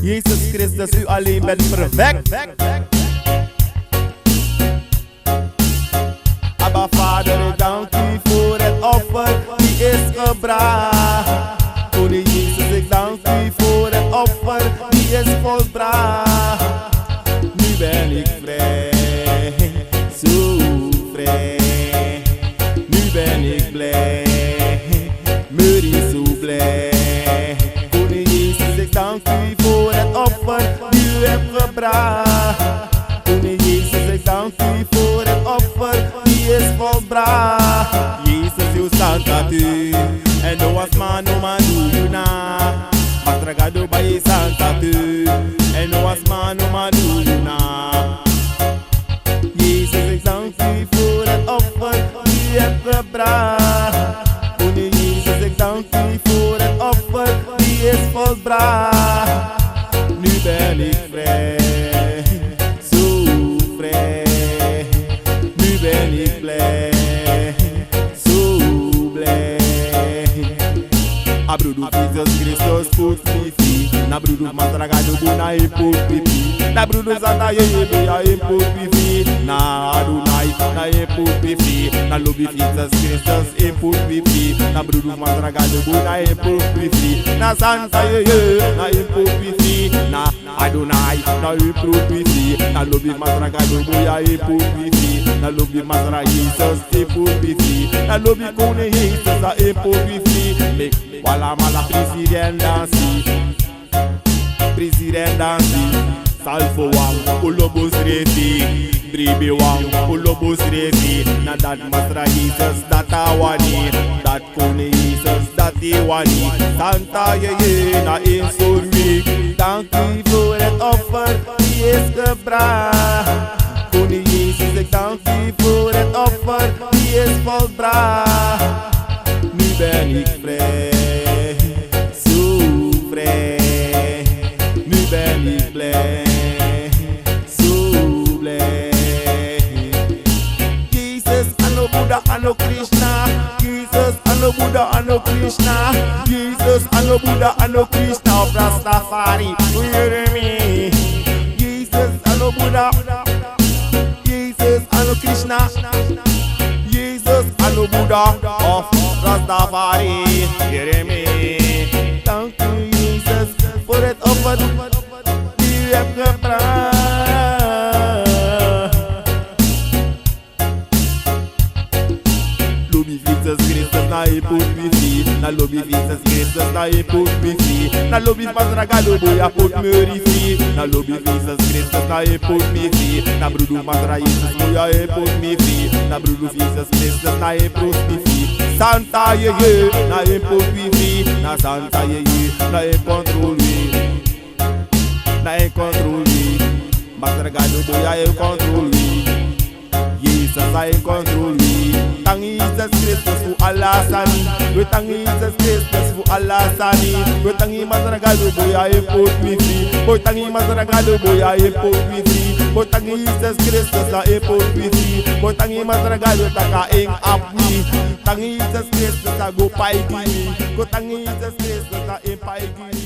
Jezus Christus, u alleen bent perfect. Abba Vader, ik dank u voor het offer die is gebracht. Koning Jezus, ik dank u voor het offer die is volbracht. Nu ben ik vrij, zo vrij. Nu ben ik blij, Murry zo blij. Koning Jezus, ik dank u voor het offer die u hebt gebracht. Koning Jezus, ik dank u voor het offer die is volbracht. Jezus, u staat at u, en no was man, no man do you na. Mastragado by je staat at u, en no was man, no man do you na. Jezus, ik dank u voor het offer die u hebt gebracht. Koning Jezus, ik dank u voor het offer die is volbracht. Nu ben ik vrij, zo vrij. Nu ben ik blij, zo blij. Abrudu Jesus Christus put me free. Na brudu mastragado buna imput me free. Na brudu zanda ye ya imput me free. Na Adonai na imput me free. Na lobby Jesus Christus imput me free. Na brudu mastragado buna imput me free. Na Santa ye na imput me free. Na Adonai na imput me free. Na lobby mastragado buya imput me free. Na lobby masra Jesus imput me free. Na lobby kone Jesus a imput me free. Make wala mala president dansi, president dansi. Salfo wang, ulobos resi, dribi wang, ulobos resi. Na dat masra Jesus, dat awani, dat kone Jesus, dat iwani. Santa ye na in sorwi. Dank u voor het offer die is gebracht. Kone Jesus, ik dank u voor het offer die is volbracht. Nu ben ik vrij, zo vrij. Nu ben ik blij, zo blij. Jezus, Anno Buddha, Anno Krishna. Jezus, Anno Buddha, Anno Krishna. Jezus, Anno Buddha, Anno Krishna. Of Rastafari, hear me. Jesus, Anno Buddha. Jesus, Anno Krishna. Jesus, Anno Buddha of Rastafari, hear me. Dank u Jezus voor het offer die u hebt gebracht. Lobby Jesus Christus na je put me free. Na lobby Jesus Christus na je put me free. Na lobby mastragado boya put Murry free. Na lobby Jesus Christus na je put me free. Na brudu masra Jesus boya je put me free. Na brudu Jesus Christus na je put me free. Santa ye na je put me free. Na Santa ye na je control me. Na je control me. Mastragado boya je control me. Jesus na je control me. Thank Jesus Christus for Allah sani. We thank Jesus Christus for Allah sani. We thank him mastragado boya je put me free. We thank him mastragado boya je put me free. We thank Jesus Christus na je put me free. We thank him mastragado taka ing up me. Thank Jesus Christus na go pai gini. We thank Jesus Christus na ing pai gini.